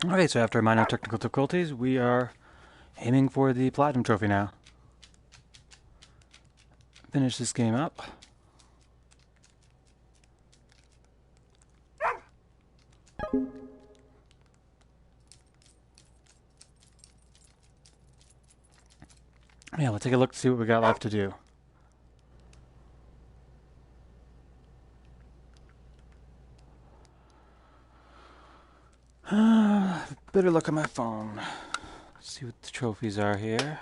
Okay, so after minor technical difficulties, we are aiming for the Platinum Trophy now. Finish this game up. Yeah, we'll take a look to see what we got left to do. Better look at my phone. See what the trophies are here.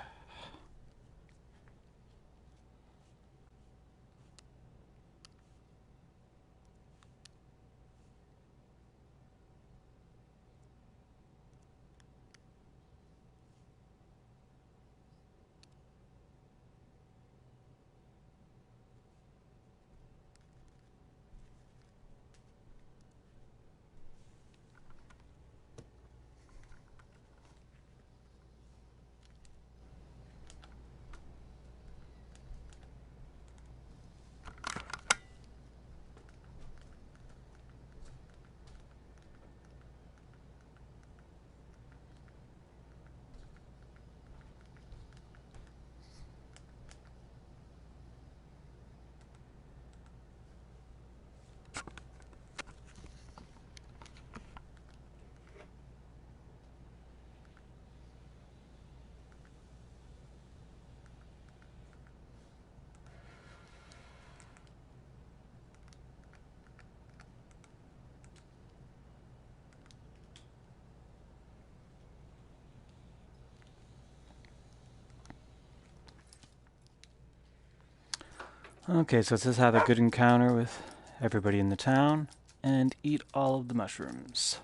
Okay, so it says have a good encounter with everybody in the town and eat all of the mushrooms.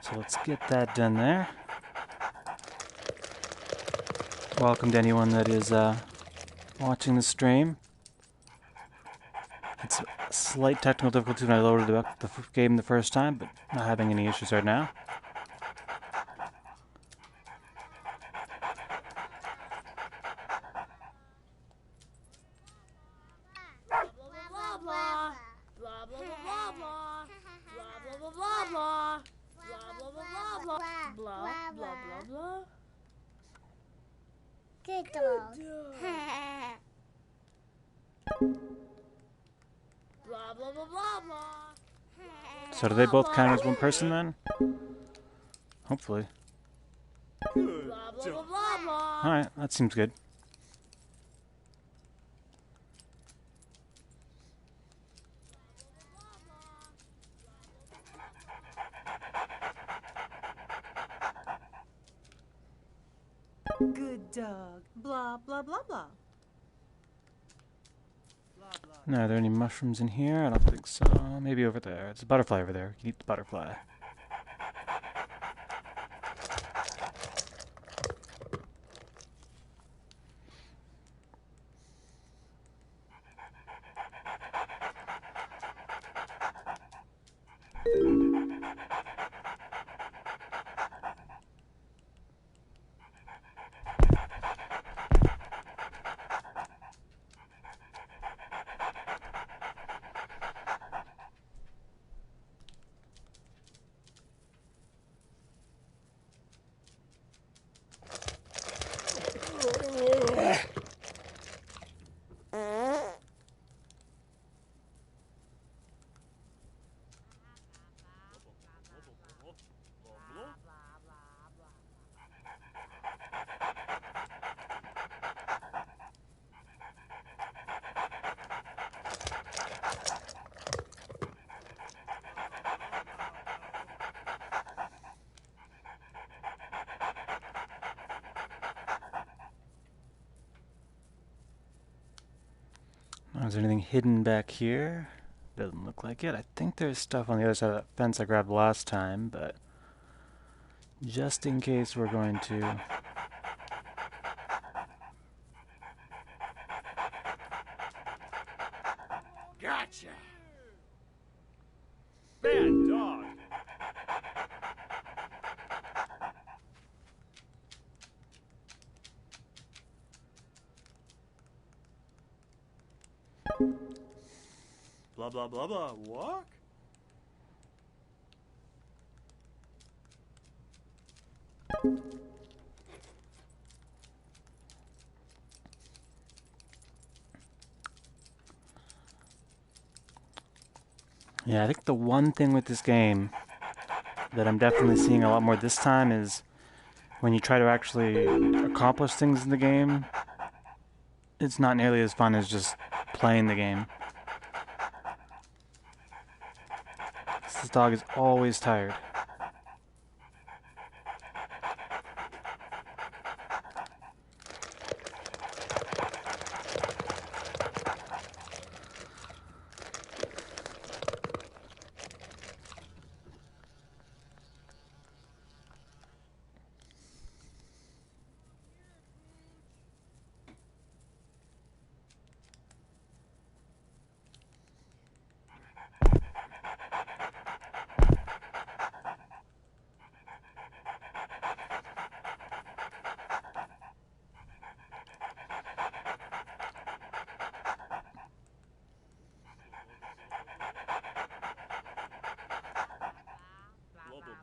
So let's get that done there. Welcome to anyone that is watching the stream. It's a slight technical difficulty when I loaded the game the first time, but not having any issues right now. Good dog. Blah blah blah blah blah. So do they both count as one person then? Hopefully. Blah blah blah blah blah. Alright, that seems good. Good dog. Blah, blah, blah, blah. Now, are there any mushrooms in here? I don't think so. Maybe over there. It's a butterfly over there. You can eat the butterfly. Is there anything hidden back here? Doesn't look like it. I think there's stuff on the other side of that fence I grabbed last time, but just in case we're going to... Gotcha! Bad dog! Blah blah blah blah. Walk? Yeah, I think the one thing with this game that I'm definitely seeing a lot more this time is when you try to actually accomplish things in the game, it's not nearly as fun as just playing the game. This dog is always tired.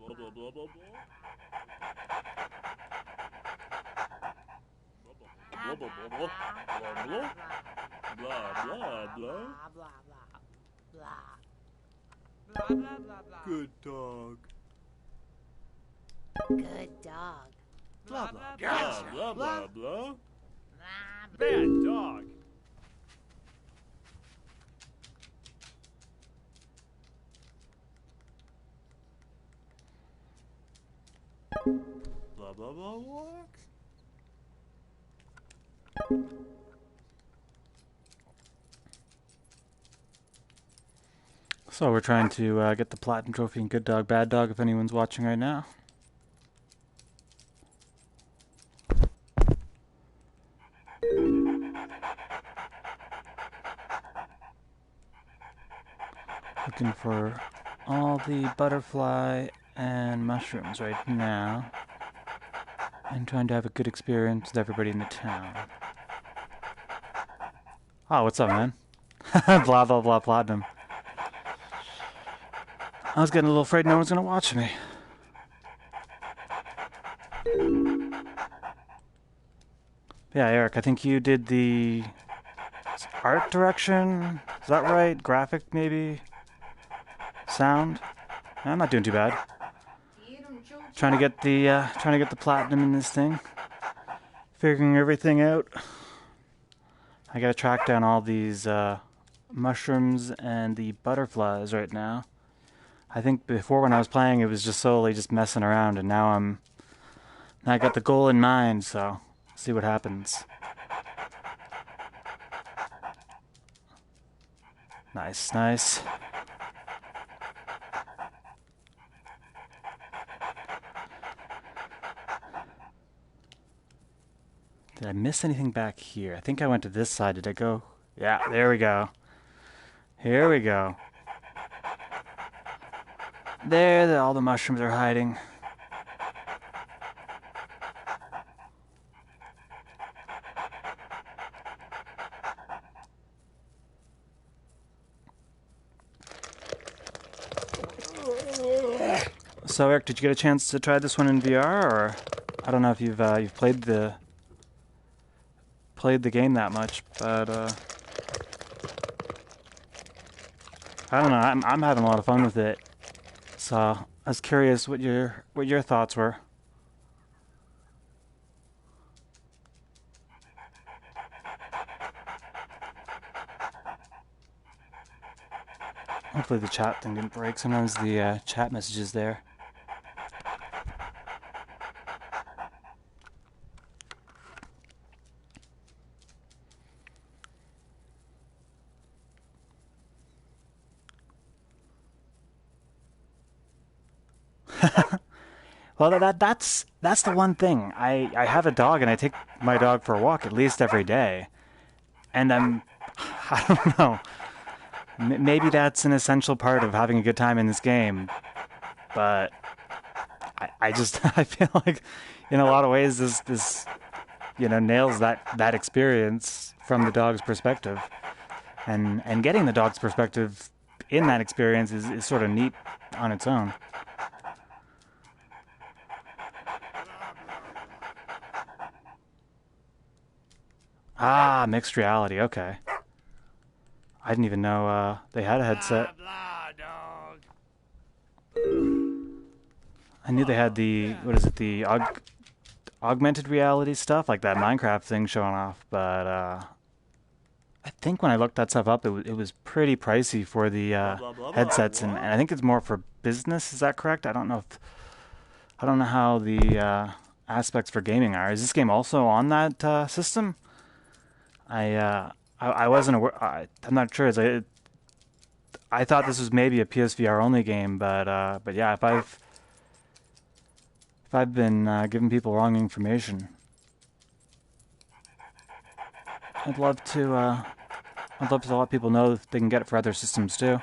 Blah, blah, blah, blah, blah. Blah, blah, blah, blah. Blah, blah. Blah, blah, blah. Good dog. Good dog. Blah, blah. Gotcha. Blah, blah, blah. Bad dog. Blah, blah, blah, walks. So we're trying to get the platinum trophy in Good Dog, Bad Dog, if anyone's watching right now. Looking for all the butterfly and mushrooms right now. And trying to have a good experience with everybody in the town. Oh, what's up, man? Blah, blah, blah, platinum. I was getting a little afraid no one's gonna watch me. Yeah, Eric, I think you did the art direction. Is that right? Graphic, maybe? Sound? I'm not doing too bad. Trying to get the platinum in this thing. Figuring everything out. I gotta track down all these mushrooms and the butterflies right now. I think before when I was playing, it was just solely just messing around, and now I got the goal in mind, so see what happens. Nice, nice. Did I miss anything back here? I think I went to this side. Did I go? Yeah, there we go. Here we go. There, all the mushrooms are hiding. So Eric, did you get a chance to try this one in VR, or I don't know if you've played the game that much, but I don't know. I'm having a lot of fun with it. So I was curious what your thoughts were. Hopefully the chat thing didn't break. Sometimes the chat message is there. Well, that's the one thing. I have a dog, and I take my dog for a walk at least every day. And I don't know. Maybe that's an essential part of having a good time in this game. But I just I feel like in a lot of ways this nails that experience from the dog's perspective. And getting the dog's perspective in that experience is sort of neat on its own. Ah, mixed reality. Okay. I didn't even know they had a headset. Blah, dog. I knew they had the, what is it, the augmented reality stuff, like that Minecraft thing showing off, but I think when I looked that stuff up, it was pretty pricey for the Blah, blah, blah, blah. headsets, and I think it's more for business. Is that correct? I don't know how the aspects for gaming are. Is this game also on that system? I wasn't aware. I'm not sure. I thought this was maybe a PSVR only game, but yeah, if I've been giving people wrong information, I'd love to. I'd love to let people know if they can get it for other systems too.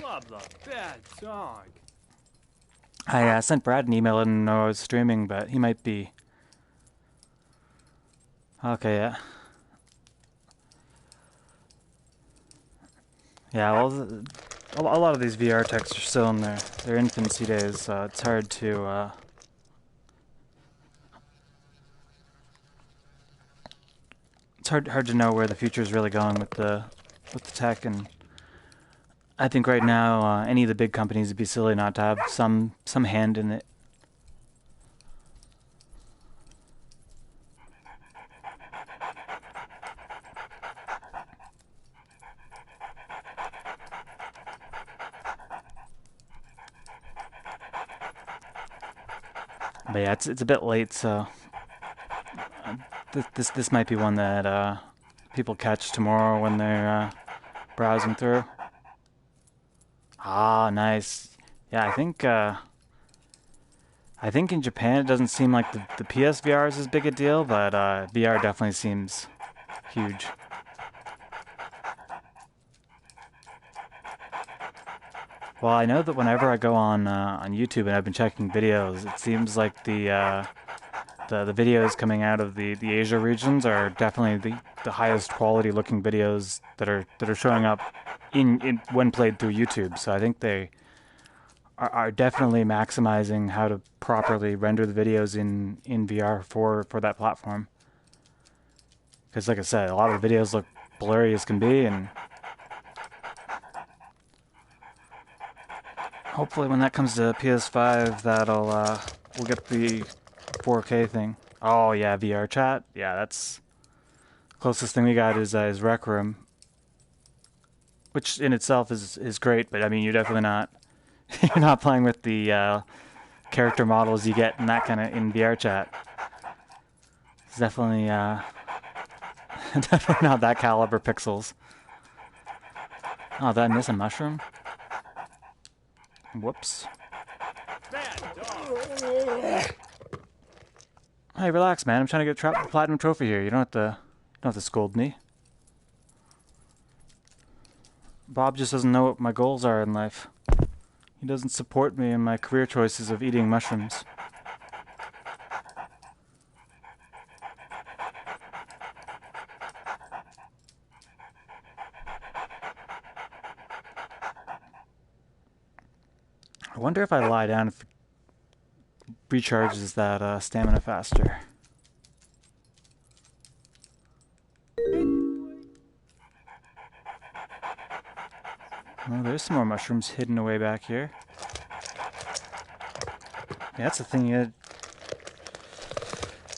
Blah, blah. Bad dog. I sent Brad an email. I didn't know I was streaming, but he might be. Okay, yeah. Yeah, well, a lot of these VR techs are still in their infancy days, so it's hard to hard to know where the future is really going with the tech, and I think right now any of the big companies would be silly not to have some hand in it. But yeah, it's a bit late, so this might be one that people catch tomorrow when they're browsing through. Ah, nice. Yeah, I think in Japan it doesn't seem like the PSVR is as big a deal, but VR definitely seems huge. Well, I know that whenever I go on YouTube and I've been checking videos, it seems like the videos coming out of the Asia regions are definitely the highest quality looking videos that are showing up in when played through YouTube. So I think they are definitely maximizing how to properly render the videos in VR for that platform. Because like I said, a lot of the videos look blurry as can be, and hopefully when that comes to PS5, that'll we'll get the 4K thing. Oh yeah, VR chat. Yeah, that's closest thing we got is Rec Room, which in itself is great. But I mean, you're definitely not you're not playing with the character models you get in that kind of in VR chat. It's definitely definitely not that caliber pixels. Oh, did I miss a mushroom? Whoops. Bad dog. Hey, relax, man. I'm trying to get a platinum trophy here. You don't have to scold me. Bob just doesn't know what my goals are in life. He doesn't support me in my career choices of eating mushrooms. I wonder if I lie down if it recharges that stamina faster. Oh, there's some more mushrooms hidden away back here. Yeah, that's the thing. You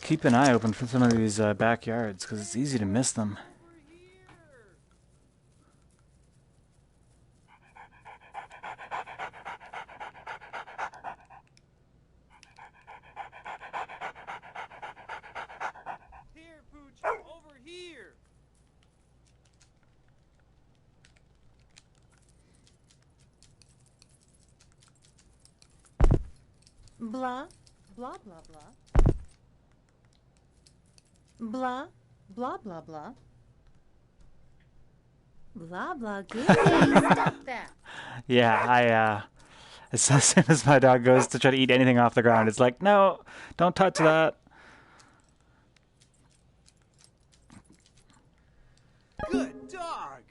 keep an eye open for some of these backyards because it's easy to miss them. Here, Pooch, over here. Blah, blah, blah, blah. Blah, blah, blah, blah. Blah, blah, good. Hey, stop that. Yeah, As soon as my dog goes to try to eat anything off the ground, it's like, no, don't touch that. Good dog.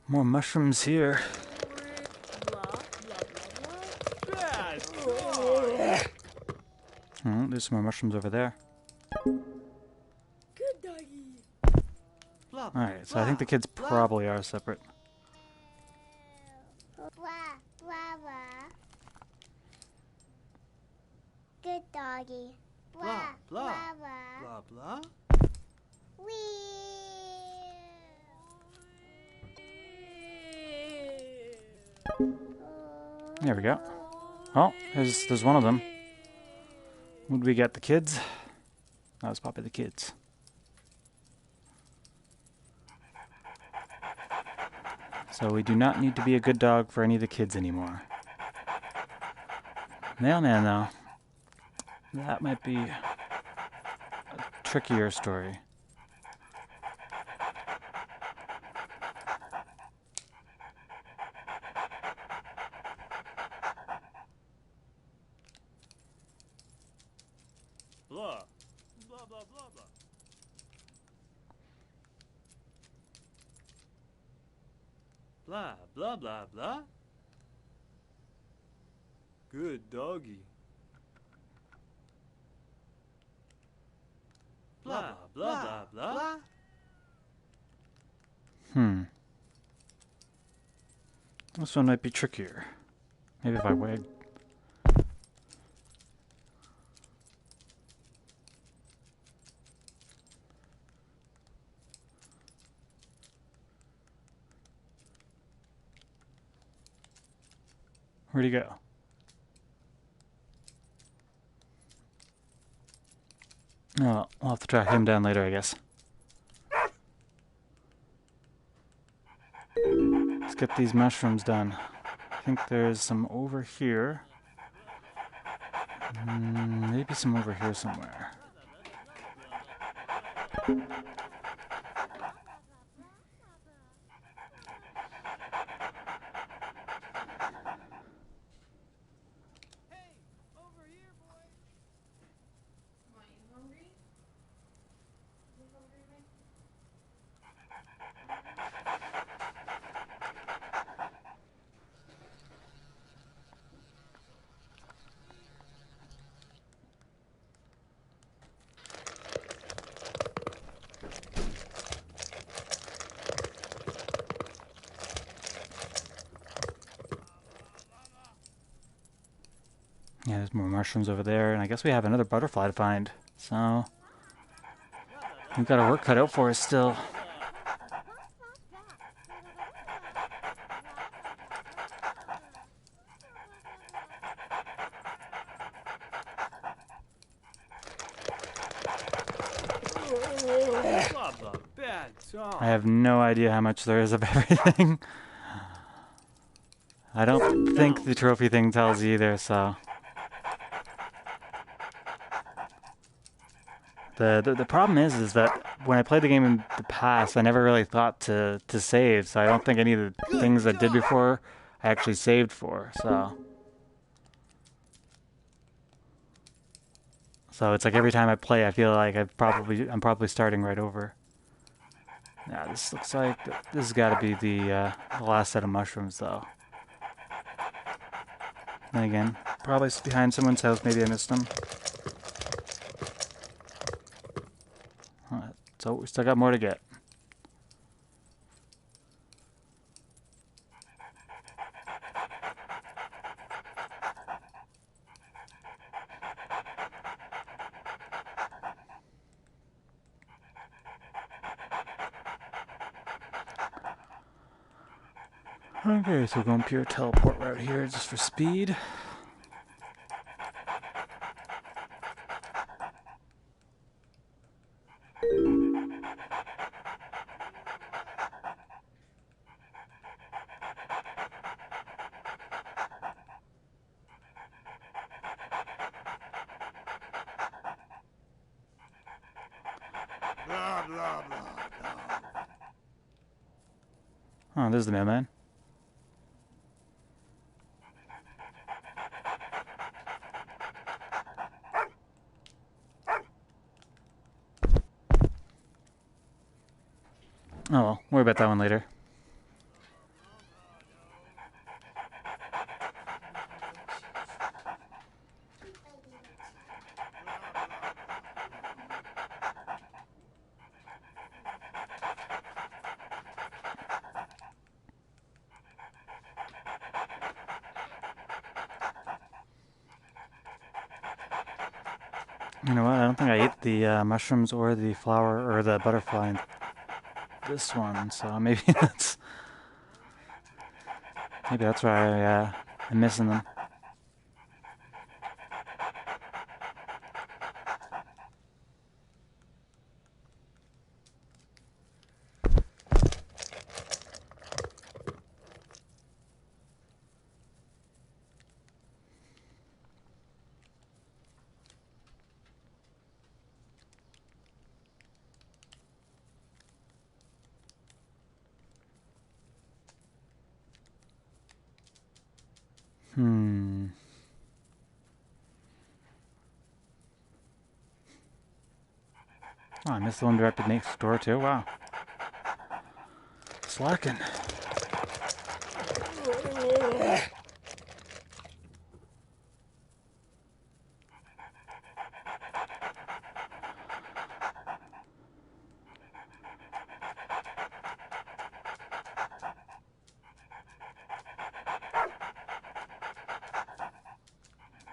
More mushrooms here. Blah, blah, blah, Bad dog. Oh, there's some more mushrooms over there. blah. Good doggy. Blah, Alright, so I think the kids probably are separate. Blah, blah, blah. Good doggy. Blah, blah. blah. Blah, blah. There we go. Oh, there's one of them. Would we get the kids? That was probably the kids. So we do not need to be a good dog for any of the kids anymore. Mailman, though. That might be a trickier story. Blah. Blah, blah, blah, blah. Blah, blah, blah, blah. Good doggy. Blah, blah, blah, blah. This one might be trickier. Maybe if I wag. Where'd he go? Oh, well, I'll have to track him down later, I guess. Let's get these mushrooms done. I think there's some over here. Maybe some over here somewhere. Yeah, there's more mushrooms over there, and I guess we have another butterfly to find. So, we've got our work cut out for us still. Blah, blah, bad dog. I have no idea how much there is of everything. I don't think the trophy thing tells you either, so... The problem is that when I played the game in the past, I never really thought to save, so I don't think any of the things I did before I actually saved for, so... So it's like every time I play, I feel like I'm probably starting right over. Yeah, this looks like this has got to be the last set of mushrooms, though. Then again, probably behind someone's house. Maybe I missed them. So we still got more to get. Okay, so we're going pure teleport route here just for speed. Blah, blah, blah, blah. Oh, there's the mailman. Oh well, worry about that one later. You know what? I don't think I ate the mushrooms or the flower or the butterfly in this one, so maybe that's why I'm missing them. Oh, I missed the one directed next door too. Wow. Slacking.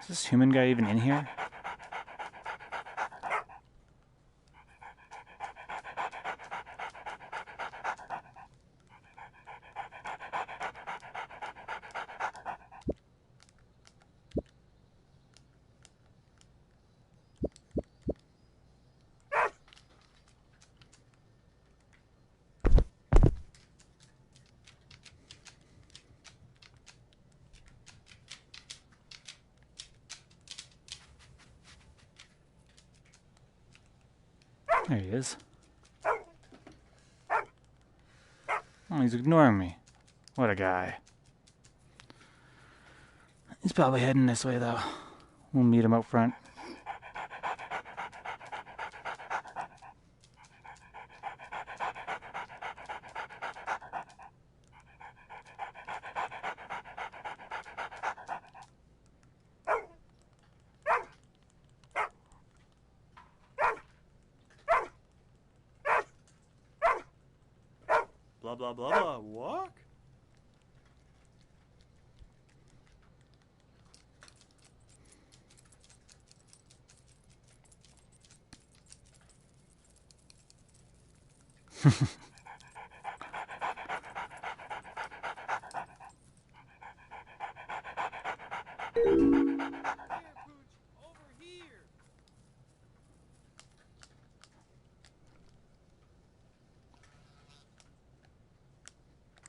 Is this human guy even in here? There he is. Oh, he's ignoring me. What a guy. He's probably heading this way, though. We'll meet him up front. Blah, blah, blah, blah. Walk?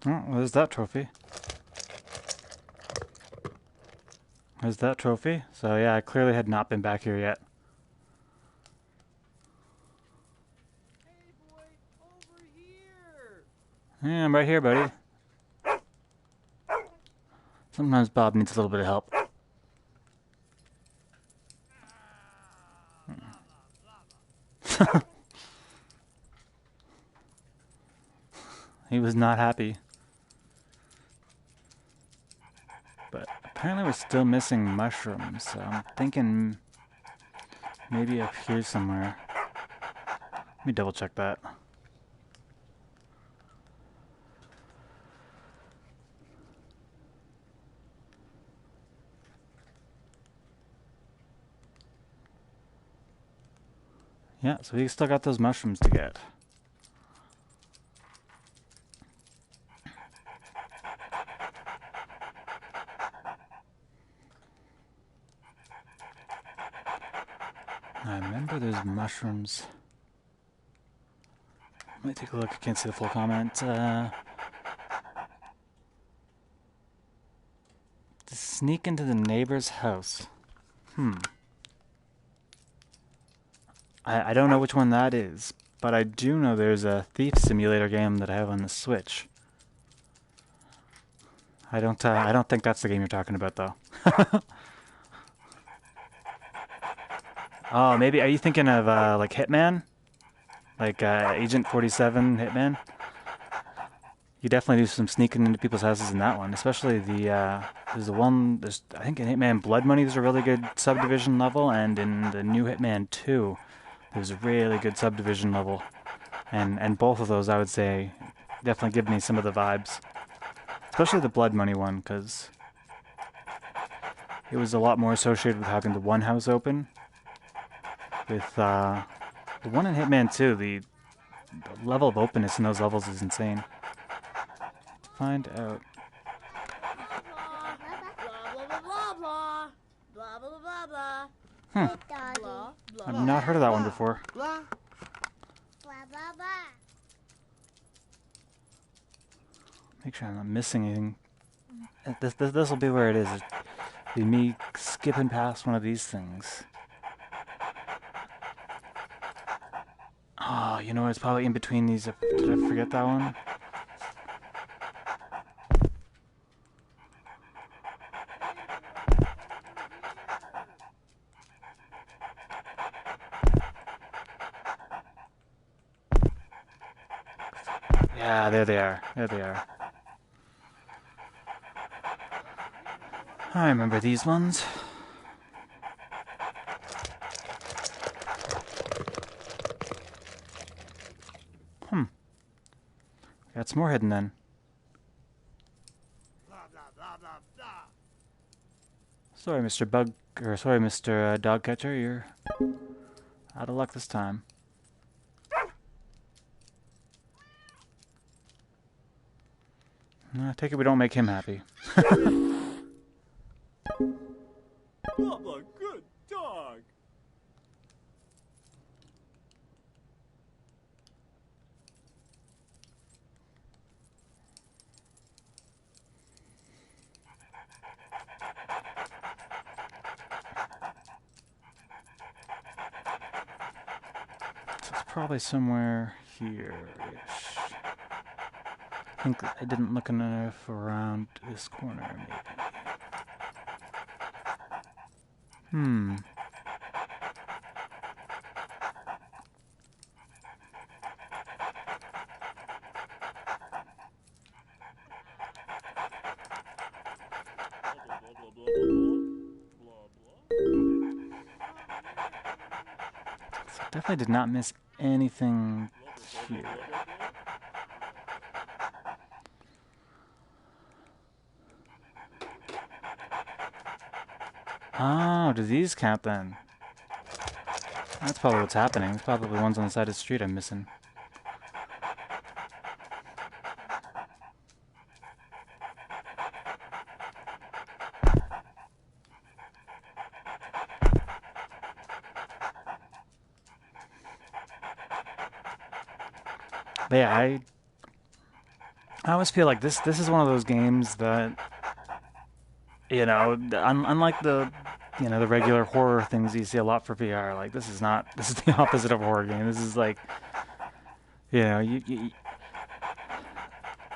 Oh, there's that trophy. There's that trophy. So yeah, I clearly had not been back here yet. Hey, boy, over here. Yeah, I'm right here, buddy. Sometimes Bob needs a little bit of help. He was not happy. But apparently we're still missing mushrooms, so I'm thinking maybe up here somewhere. Let me double check that. Yeah, so we still got those mushrooms to get. I remember there's mushrooms. Let me take a look. I can't see the full comment. To sneak into the neighbor's house. I don't know which one that is, but I do know there's a thief simulator game that I have on the Switch. I don't think that's the game you're talking about though. Oh, maybe are you thinking of like Hitman? Like Agent 47 Hitman? You definitely do some sneaking into people's houses in that one, especially there's I think in Hitman Blood Money there's a really good subdivision level, and in the new Hitman 2 there's a really good subdivision level. And both of those I would say definitely give me some of the vibes. Especially the Blood Money one, because it was a lot more associated with having the one house open. With the one in Hitman 2, the level of openness in those levels is insane. Find out. Blah blah blah blah blah blah blah blah blah. Hmm. Blah blah blah. I've not heard of that one before. Blah. Blah blah blah. Make sure I'm not missing anything. This will be where it is. It'll be me skipping past one of these things. Oh, you know what? It's probably in between these. Did I forget that one? Yeah, there they are. There they are. I remember these ones. Got some more hidden then. Blah blah blah blah blah. Sorry, Mr. Bug, or sorry, Mr. Dog Catcher, you're out of luck this time. I take it we don't make him happy. Bubba, good dog. So it's probably somewhere here-ish. I think I didn't look enough around this corner, maybe. Blah blah blah blah blah blah. So I definitely did not miss anything here. Oh, do these count then? That's probably what's happening. There's probably ones on the side of the street I'm missing. But yeah, I always feel like this is one of those games that, you know, unlike the the regular horror things you see a lot for VR, like this is the opposite of a horror game. This is like, you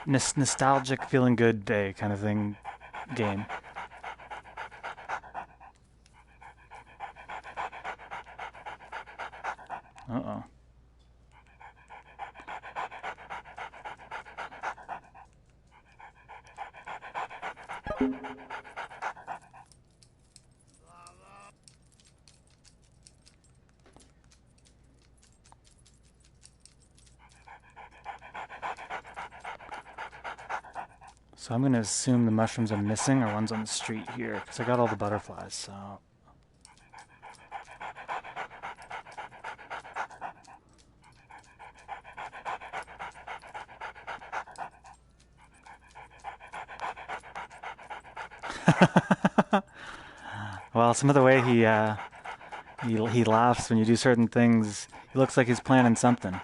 nostalgic, feeling good day kind of thing game. Uh-oh. So I'm going to assume the mushrooms I'm missing are ones on the street here, because I got all the butterflies, so... Well, some of the way he He laughs when you do certain things. He looks like he's planning something.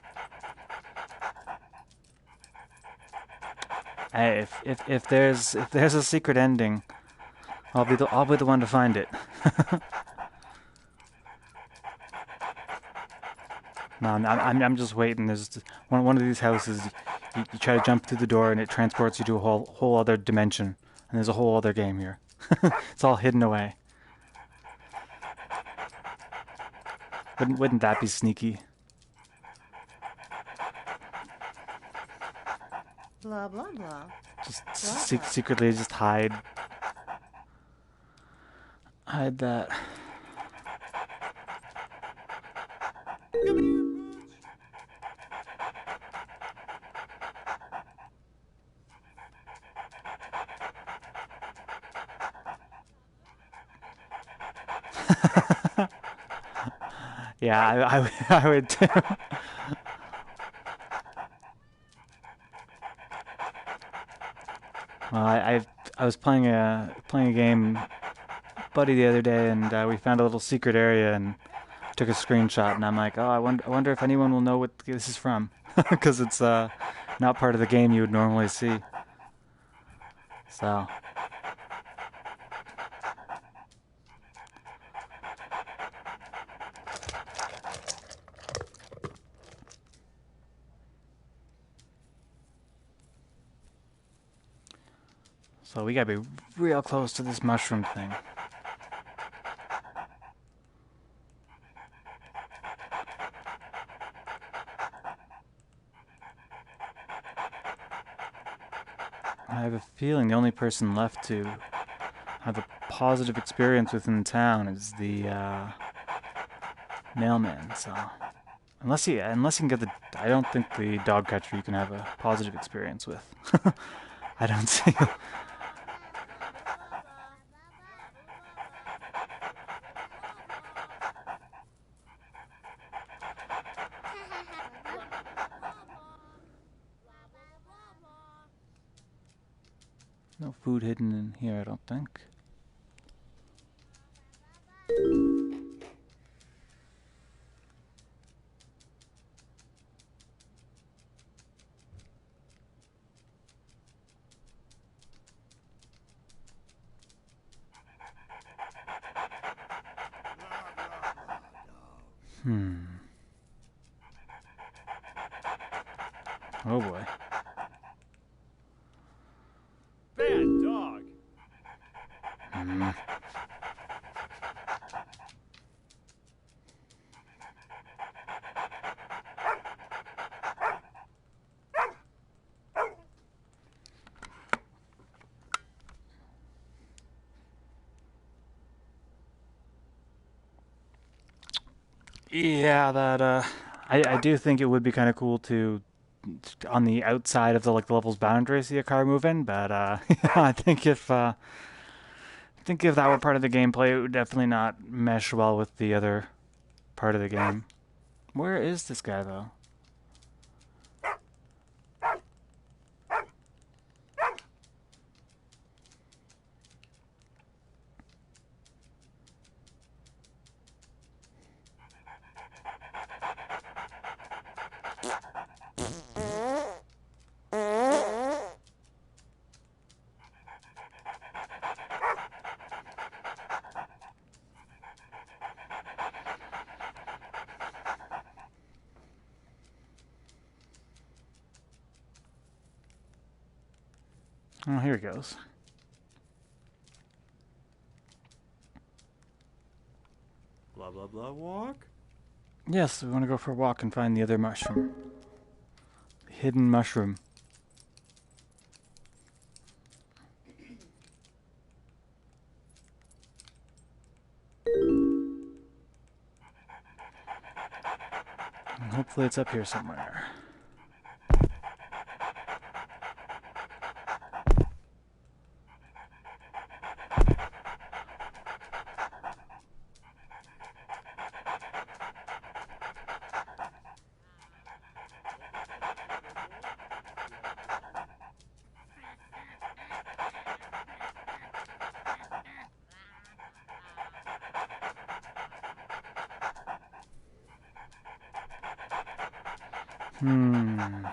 Hey, if there's a secret ending, I'll be the one to find it. No, I'm just waiting. There's one of these houses. You try to jump through the door and it transports you to a whole other dimension. And there's a whole other game here. It's all hidden away. Wouldn't that be sneaky? Blah, blah, blah. Just Blah, blah. secretly just hide that. Come here, Pooch. Yeah, I would too. Well, I was playing a game, buddy, the other day, and we found a little secret area and took a screenshot. And I'm like, oh, I wonder if anyone will know what this is from, because it's not part of the game you would normally see. So. So we gotta be real close to this mushroom thing. I have a feeling the only person left to have a positive experience within town is the mailman. So unless you can get the, I don't think the dog catcher you can have a positive experience with. I don't see. No food hidden in here, I don't think. Oh boy. Bad dog. Yeah, that I do think it would be kind of cool to on the outside of the level's boundary see a car moving, but I think if that were part of the gameplay, it would definitely not mesh well with the other part of the game. Where is this guy though? Oh, here he goes. Blah, blah, blah, walk. Yes, we want to go for a walk and find the other mushroom. The hidden mushroom. And hopefully it's up here somewhere. Hmm.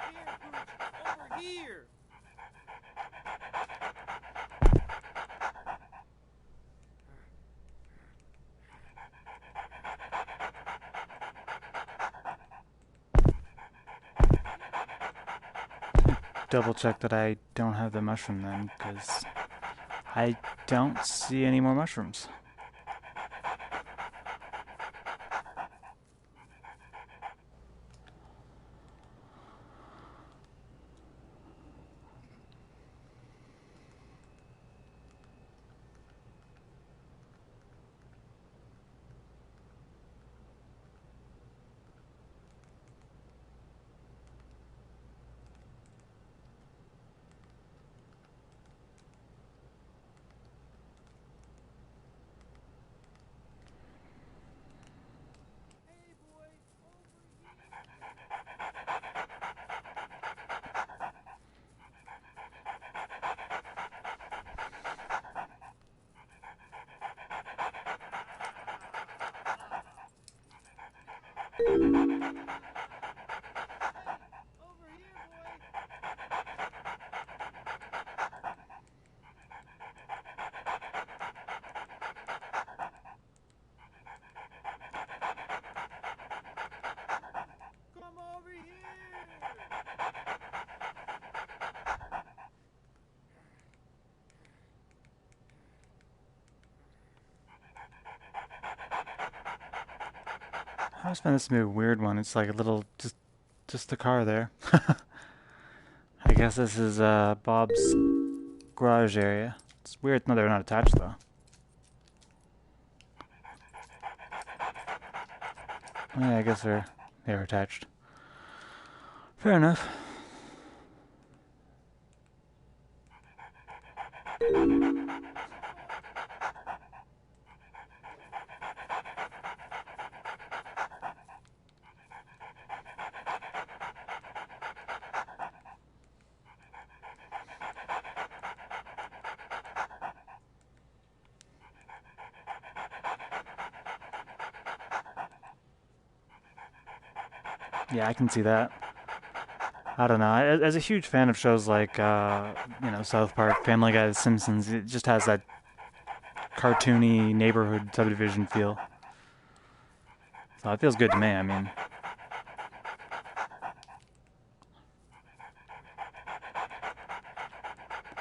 Here, Pooch, over here. Double check that I don't have the mushroom then, because I don't see any more mushrooms. Hey, boy, over here. Over here, boy. Come over here. I always find this to be a weird one. It's like a little, just a car there. I guess this is Bob's garage area. It's weird. No, they're not attached though. Oh, yeah, I guess they're attached. Fair enough. Yeah, I can see that. I don't know. As a huge fan of shows like, South Park, Family Guy, The Simpsons, it just has that cartoony neighborhood subdivision feel. So it feels good to me. I mean,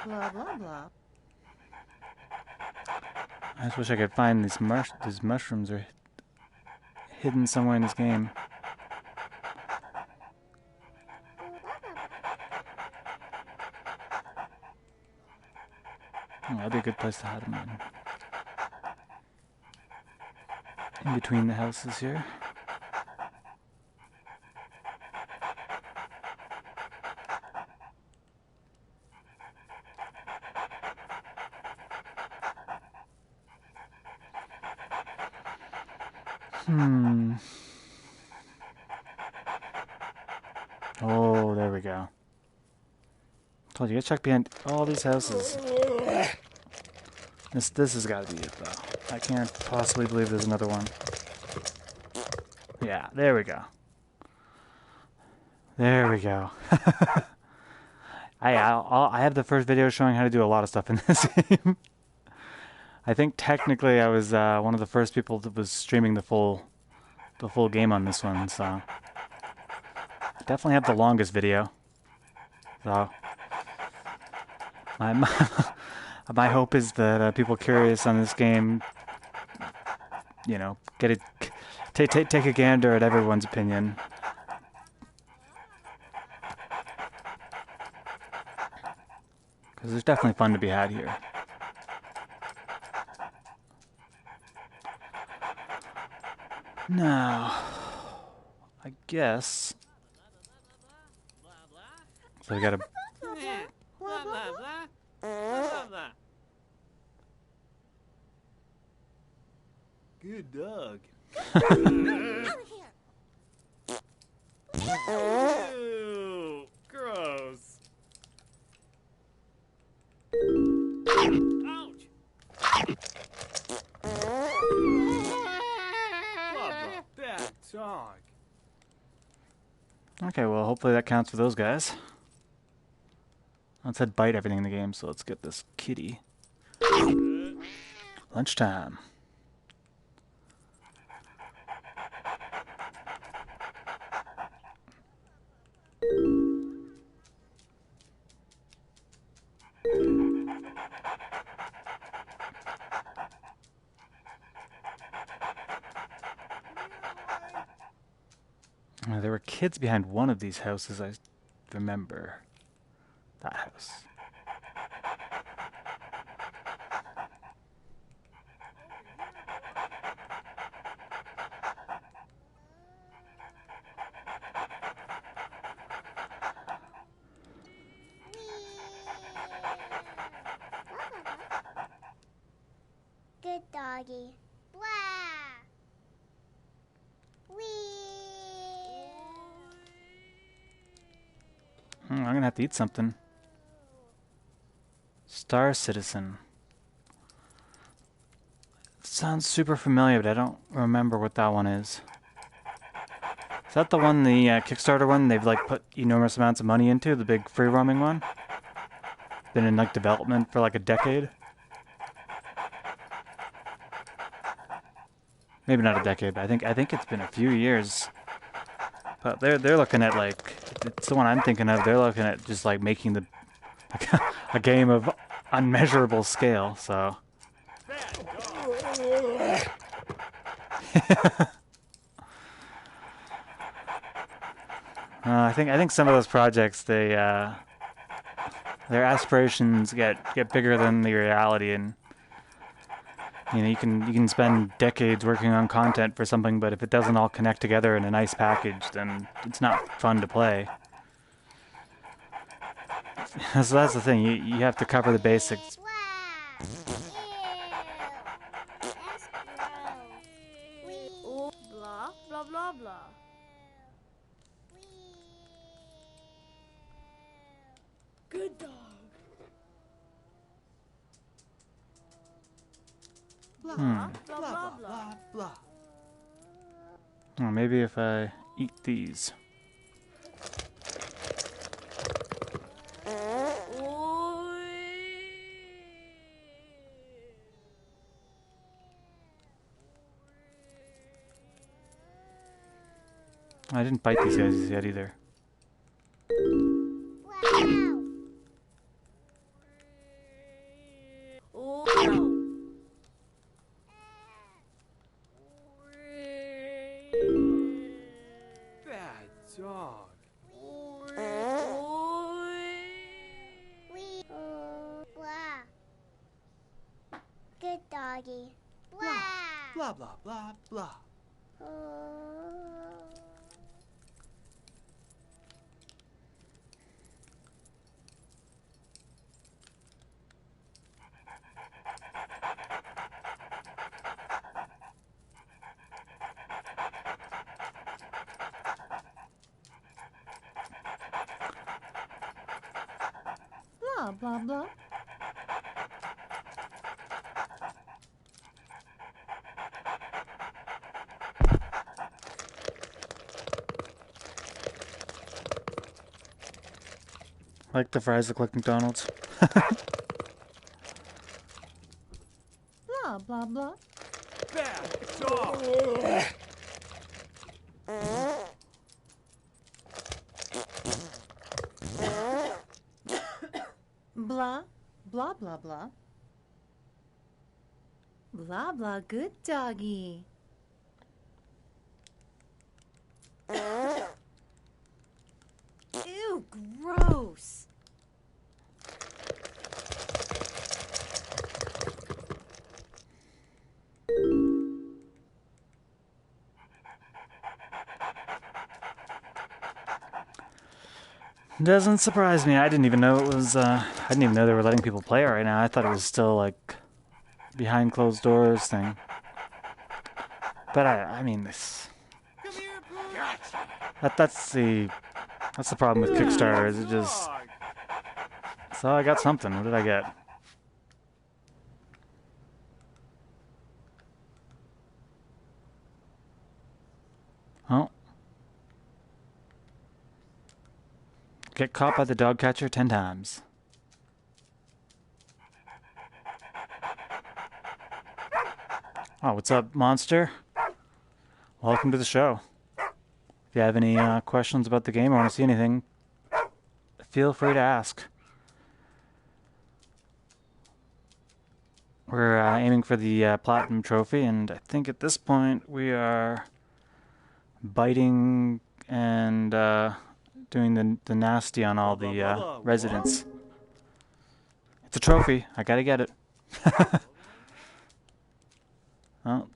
Blah, blah, blah. I just wish I could find these mushrooms are hidden somewhere in this game. Oh, that'd be a good place to hide them in between the houses here. Hmm. Oh, there we go. Told you, gotta check behind all these houses. This has got to be it, though. I can't possibly believe there's another one. Yeah, there we go. There we go. I have the first video showing how to do a lot of stuff in this game. I think technically I was one of the first people that was streaming the full game on this one, so I definitely have the longest video. So my my hope is that people curious on this game, get it, take a gander at everyone's opinion. Because there's definitely fun to be had here. Now, I guess. So we gotta. Blah, blah, blah. Blah, blah. Good dog. Over here. Ew, gross. dog. Okay, well, hopefully that counts for those guys. Let's said bite everything in the game, so let's get this kitty. Lunchtime. There were kids behind one of these houses, I remember. That house. Good doggy. Wow. Wee. I'm gonna have to eat something. Star Citizen. Sounds super familiar, but I don't remember what that one is. Is that the one, the Kickstarter one, they've like put enormous amounts of money into, the big free roaming one? Been in like development for like a decade? Maybe not a decade, but I think it's been a few years. But they're looking at like, it's the one I'm thinking of. They're looking at just like making the a game of unmeasurable scale. So I think some of those projects their aspirations get bigger than the reality, and you know you can spend decades working on content for something, but if it doesn't all connect together in a nice package, then it's not fun to play. So that's the thing. You have to cover the basics. Wow. Ew. That's gross. Wee. Blah, blah, blah, blah. Good dog. Blah, Hmm. blah, blah, blah, blah. Oh, maybe if I eat these. I didn't bite these guys yet either. Bad dog. Good doggy. Blah, blah, blah, blah. Blah, blah, blah. Like the fries look like McDonald's. Blah, blah, blah. Bad dog. Blah, blah, blah, blah. Blah, blah, good doggy. Ew, gross. Doesn't surprise me. I didn't even know it was. I didn't even know they were letting people play it right now. I thought it was still like behind closed doors thing. But I mean this. Come here, Pooh. That's the problem with Kickstarter. Is it just? Dog. So I got something. What did I get? get caught by the dog catcher 10 times. Oh, what's up, monster? Welcome to the show. If you have any questions about the game or want to see anything, feel free to ask. We're aiming for the Platinum Trophy, and I think at this point we are biting and doing the nasty on all the residents. It's a trophy. I gotta get it. Well,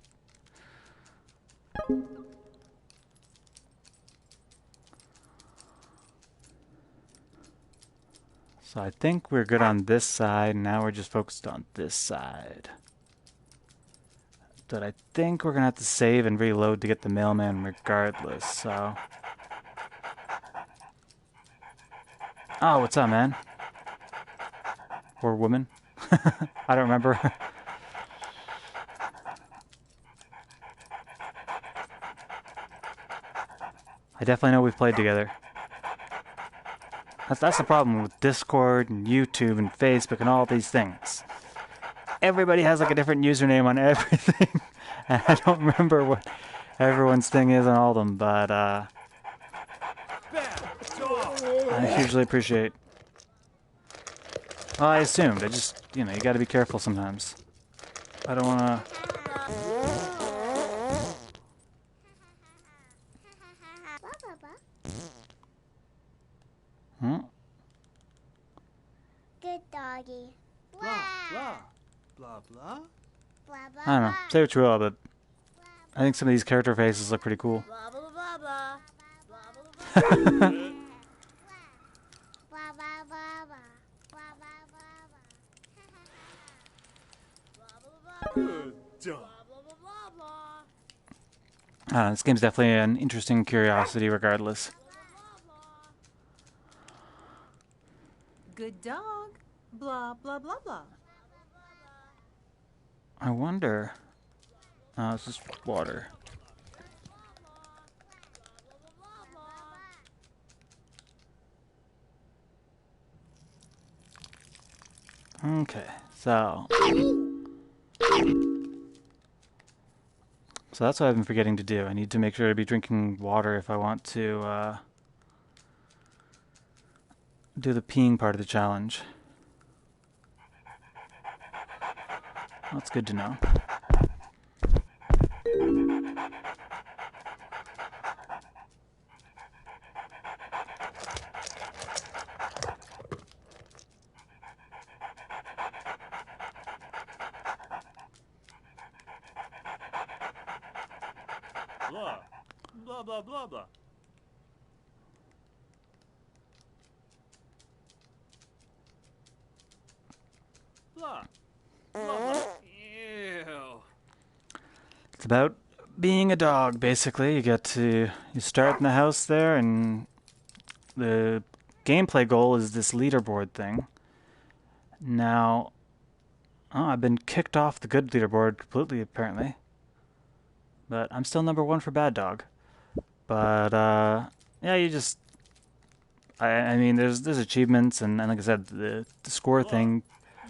so I think we're good on this side. Now we're just focused on this side. But I think we're gonna have to save and reload to get the mailman regardless, so. Oh, what's up, man? Or woman? I don't remember. I definitely know we've played together. That's the problem with Discord and YouTube and Facebook and all these things. Everybody has like a different username on everything. And I don't remember what everyone's thing is on all of them, but I hugely appreciate. Well, I assumed. I just, you gotta be careful sometimes. I don't wanna... Hmm? Good doggy. Blah, blah. Blah, blah. Blah, blah, I don't know. Say what you will, but I think some of these character faces look pretty cool. blah, blah, blah, blah. Blah, blah, blah, blah. Blah, blah, blah, blah. Blah, blah, blah, blah. Good dog. Blah, blah, blah, blah. I don't know, this game's definitely an interesting curiosity regardless. Good dog. Blah, blah, blah, blah. I wonder... Oh, it's just water. Okay, so that's what I've been forgetting to do. I need to make sure to be drinking water if I want to do the peeing part of the challenge. That's good to know. Blah. Blah, blah, blah, blah. Blah. Blah, blah. Ew. It's about being a dog, basically. You start in the house there, and the gameplay goal is this leaderboard thing. Now, I've been kicked off the good leaderboard completely, apparently. But I'm still number 1 for bad dog. But, yeah, you just... I mean, there's achievements, and like I said, the score thing...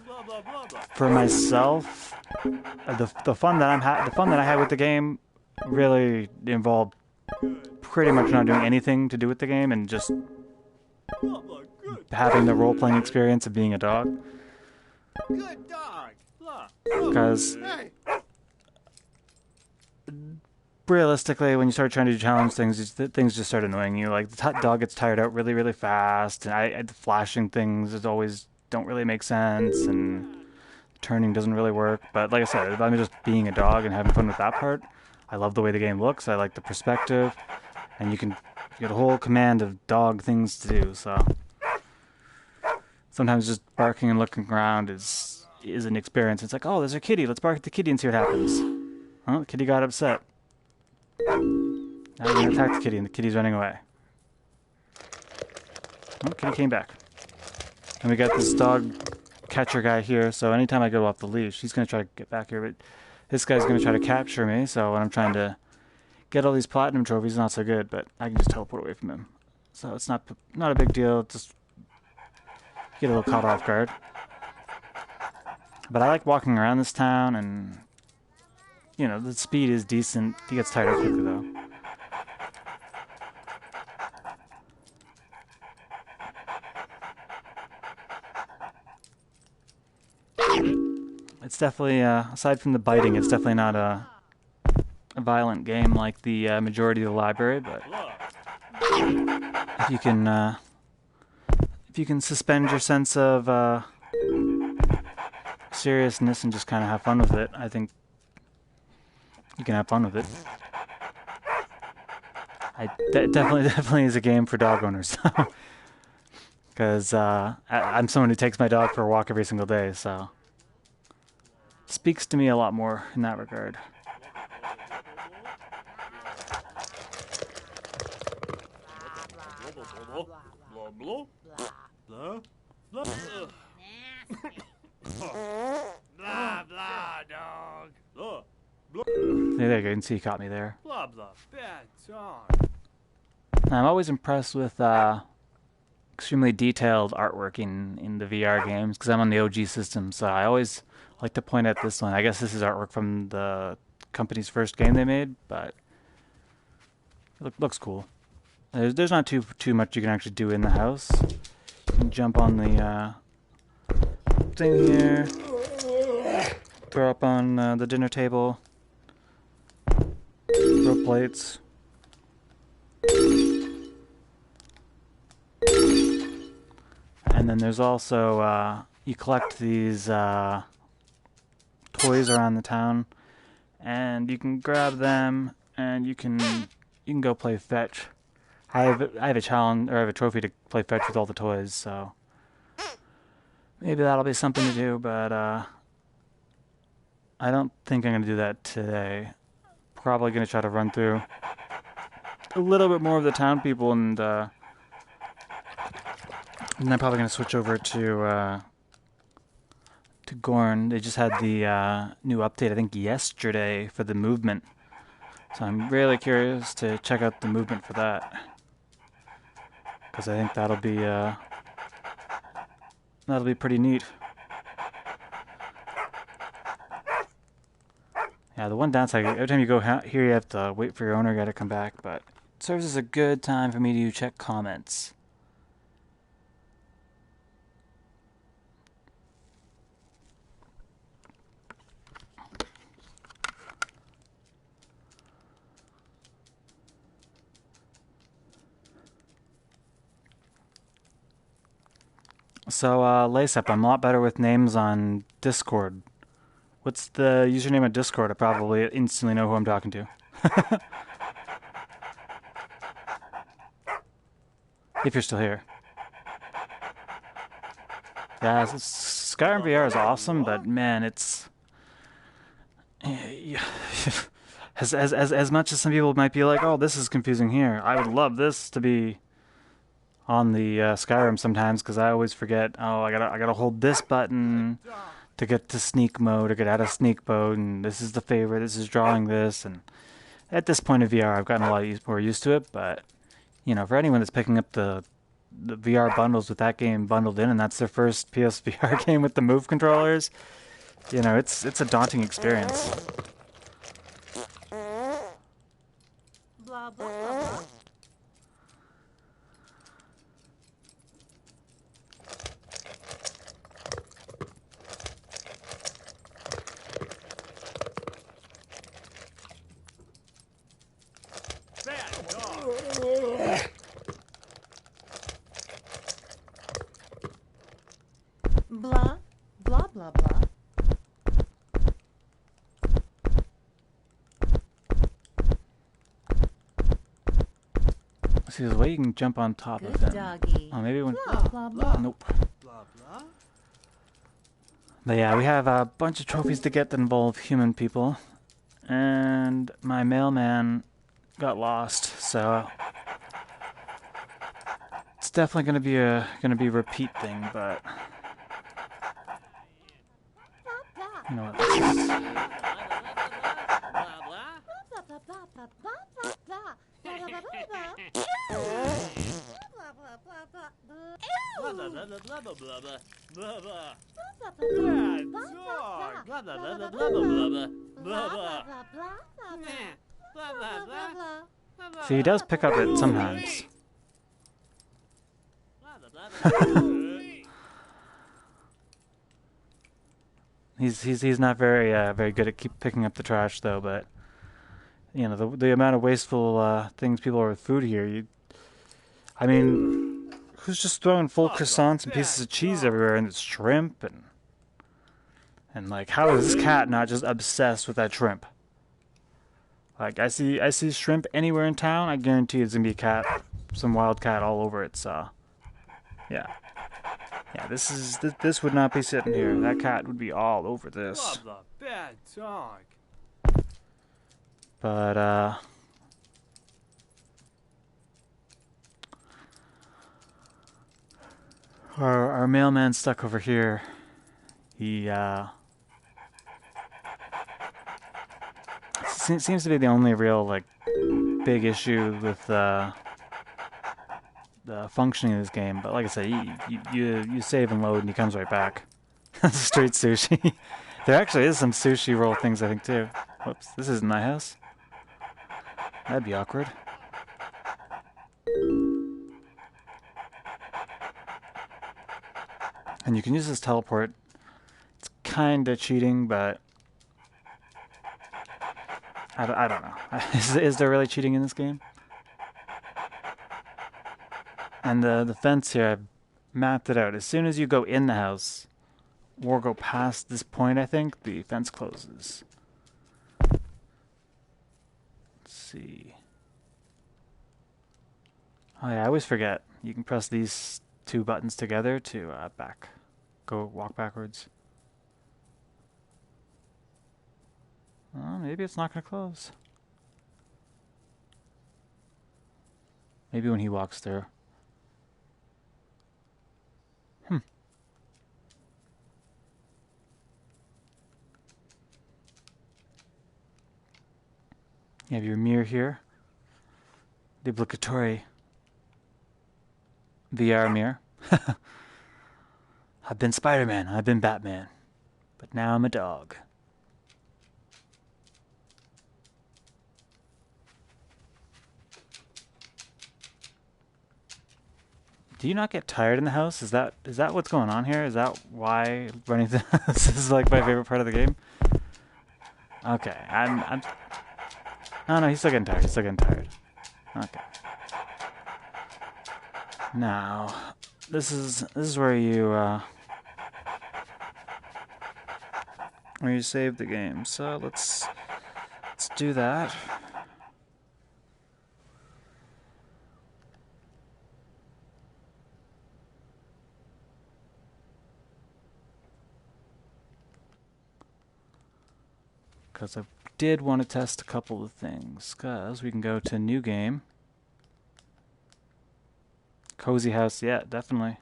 Blah, blah, blah, blah. For myself, the fun that I had with the game really involved pretty much not doing anything to do with the game and just Blah, blah. Good. having the role-playing experience of being a dog. Good dog. Blah. Because Hey. realistically, when you start trying to do challenge things, things just start annoying you. Like the dog gets tired out really, really fast, and the flashing things is always don't really make sense, and turning doesn't really work. But like I said, if I'm just being a dog and having fun with that part, I love the way the game looks. I like the perspective, and you get a whole command of dog things to do. So sometimes just barking and looking around is an experience. It's like, oh, there's a kitty. Let's bark at the kitty and see what happens. Oh, the kitty got upset. Now we're gonna attack the kitty, and the kitty's running away. Oh, kitty came back. And we got this dog catcher guy here, so anytime I go off the leash, he's going to try to get back here, but this guy's going to try to capture me, so when I'm trying to get all these platinum trophies, not so good, but I can just teleport away from him. so it's not a big deal. Just get a little caught off guard. But I like walking around this town, and you know the speed is decent. He gets tired quickly though. It's definitely, aside from the biting, it's definitely not a violent game like the majority of the library. But if you can suspend your sense of seriousness and just kind of have fun with it, I think you can have fun with it. Definitely is a game for dog owners. Because I'm someone who takes my dog for a walk every single day, so speaks to me a lot more in that regard. Blah, blah, blah, blah, Blah, blah, dog. blah, There you go, you can see he caught me there. blah, blah. Bad dog. I'm always impressed with extremely detailed artwork in the VR games, because I'm on the OG system, so I always like to point at this one. I guess this is artwork from the company's first game they made, but it looks cool. There's not too much you can actually do in the house. You can jump on the thing here, throw up on the dinner table, throw plates. And then there's also, you collect these toys around the town, and you can grab them, and you can go play fetch. I have a challenge, or I have a trophy to play fetch with all the toys, so maybe that'll be something to do, but I don't think I'm going to do that today. Probably going to try to run through a little bit more of the town people, and then I'm probably going to switch over to Gorn. They just had the new update, I think, yesterday for the movement. So I'm really curious to check out the movement for that, because I think that'll be pretty neat. Yeah, the one downside, every time you go here, you have to wait for your owner guy to come back, but it serves as a good time for me to check comments. So, Laceup, I'm a lot better with names on Discord. What's the username on Discord? I probably instantly know who I'm talking to. If you're still here. Yeah, Skyrim VR is awesome, but man, it's... as much as some people might be like, oh, this is confusing here, I would love this to be on the Skyrim sometimes, because I always forget, oh, I gotta hold this button to get to sneak mode, or get out of sneak mode, and this is the favorite, this is drawing this, and at this point of VR, I've gotten a lot more used to it, but, you know, for anyone that's picking up the VR bundles with that game bundled in, and that's their first PSVR game with the Move controllers, you know, it's a daunting experience. Blah, blah, blah, blah. Bad dog. Blah, blah, blah, blah. See, there's a way you can jump on top of Good them. doggy. Oh, maybe when... Blah, blah, blah. Nope. Blah, blah. But yeah, we have a bunch of trophies to get that involve human people, and my mailman got lost, so it's definitely gonna be a repeat thing. But you know what? Blah, blah. blah blah blah blah blah blah blah. Blah, Bad blah, dog. blah, Blah blah, blah blah blah, blah blah blah blah blah, blah. blah, blah, blah, Meh. Blah, blah, blah, blah, blah. blah. Blah, See, he blah, does pick up it sometimes. Blah blah blah blah blah. He's not very good at keep picking up the trash though. But you know the amount of wasteful things people are with food here. I mean, who's just throwing full croissants and pieces of cheese everywhere and it's shrimp and like how is this cat not just obsessed with that shrimp? Like I see shrimp anywhere in town, I guarantee it's gonna be a cat, some wild cat all over it. So yeah. Yeah, this would not be sitting here. That cat would be all over Blah this. blah. Bad dog. But our mailman's stuck over here. He seems to be the only real like big issue with the functioning of this game. But like I said, you save and load and he comes right back. Straight sushi. There actually is some sushi roll things I think too. Whoops, this isn't my house. That'd be awkward. And you can use this teleport. It's kinda cheating, but I don't know. Is there really cheating in this game? And the fence here, I've mapped it out. As soon as you go in the house, or go past this point, I think, the fence closes. Let's see. Oh yeah, I always forget. You can press these two buttons together to walk backwards. Oh, maybe it's not going to close. Maybe when he walks through. You have your mirror here. The obligatory VR mirror. I've been Spider-Man, I've been Batman, but now I'm a dog. Do you not get tired in the house? Is that what's going on here? Is that why running the house is like my favorite part of the game? Okay, I'm oh no, he's still getting tired. He's still getting tired. Okay. Now, this is where you save the game. So let's do that. Because I did want to test a couple of things. Because we can go to new game. Cozy house, yeah, definitely.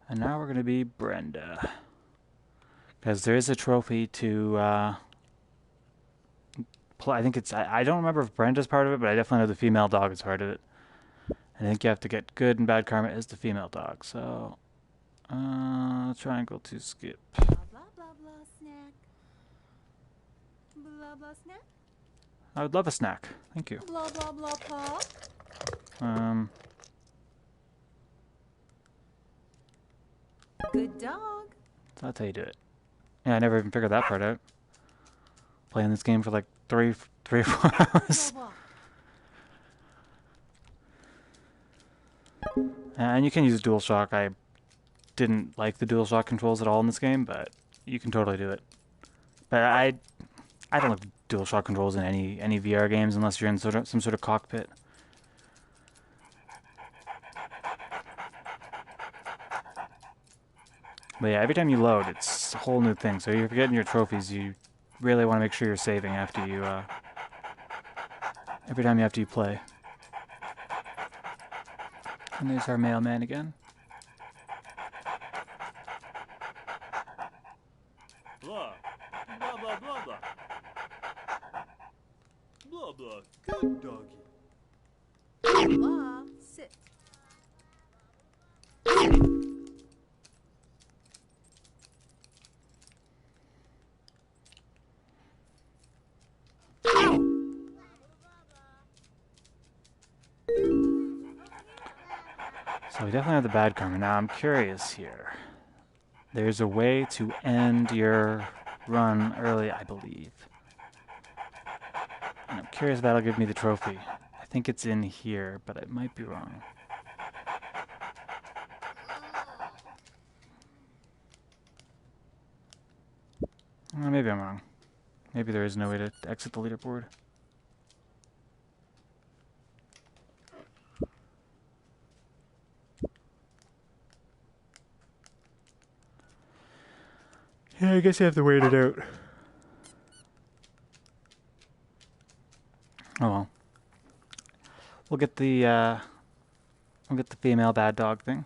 And now we're going to be Brenda. Because there is a trophy to I think it's, I don't remember if Brenda's part of it, but I definitely know the female dog is part of it. I think you have to get good and bad karma as the female dog. So, triangle to skip. Blah, blah, blah, blah, snack. Blah, blah, snack. I would love a snack. Thank you. Blah, blah, blah, paw. Good dog. That's how you do it. Yeah, I never even figured that part out. Playing this game for like three or 4 hours. Blah, blah. And you can use DualShock. I didn't like the DualShock controls at all in this game, but you can totally do it. But I don't like DualShock controls in any VR games unless you're in some sort of cockpit. But yeah, every time you load, it's a whole new thing. So if you're getting your trophies, you really want to make sure you're saving after you every time after you play. And there's our mailman again. Blah blah blah blah blah. blah. Good doggy. Blah, sit. So we definitely have the bad karma. Now I'm curious here. There's a way to end your run early, I believe. And I'm curious if that'll give me the trophy. I think it's in here, but I might be wrong. Maybe I'm wrong. Maybe there is no way to exit the leaderboard. Yeah, I guess you have to wait it out. Oh well. We'll get the female bad dog thing.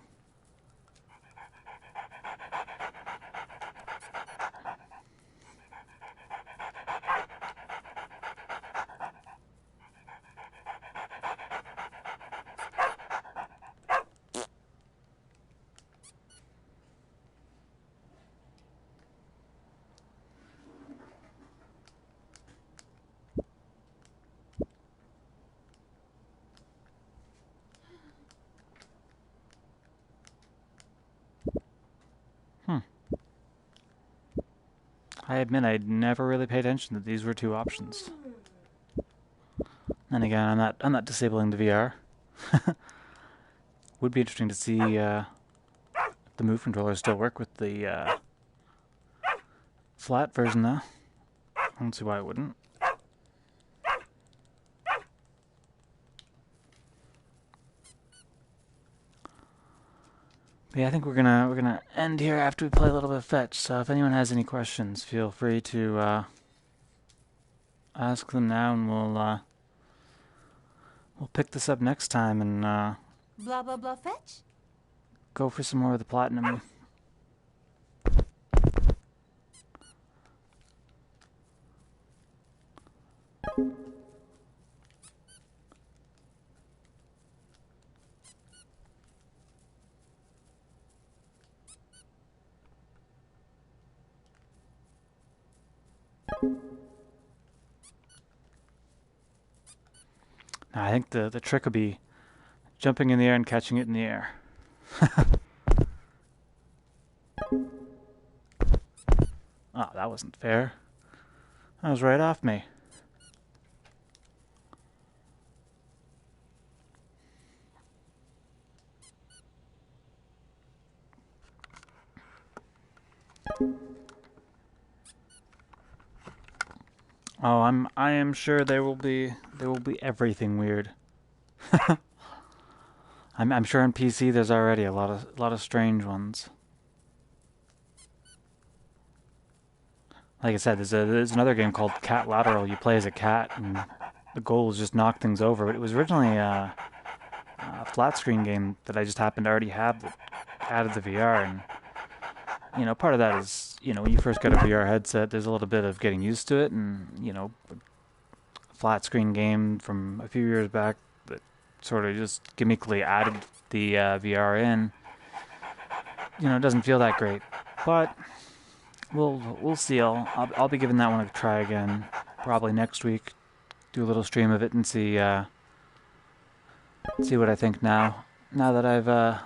I admit I'd never really paid attention that these were two options. And again, I'm not disabling the VR. Would be interesting to see if the Move controllers still work with the flat version though. I don't see why it wouldn't. But yeah, I think we're gonna end here after we play a little bit of fetch. So if anyone has any questions, feel free to ask them now, and we'll pick this up next time and Blah, blah, blah, fetch? go for some more of the platinum. Now, I think the trick will be jumping in the air and catching it in the air. Oh, that wasn't fair. That was right off me. Oh, I am sure there will be everything weird. I'm sure on PC there's already a lot of strange ones. Like I said, there's another game called Cat Lateral. You play as a cat, and the goal is just knock things over. But it was originally a flat screen game that I just happened to already have that added the VR. And you know, part of that is, you know, when you first get a VR headset, there's a little bit of getting used to it, and you know, a flat screen game from a few years back that sort of just gimmickly added the VR in. You know, it doesn't feel that great, but we'll see. I'll be giving that one a try again, probably next week. Do a little stream of it and see what I think now. Now that I've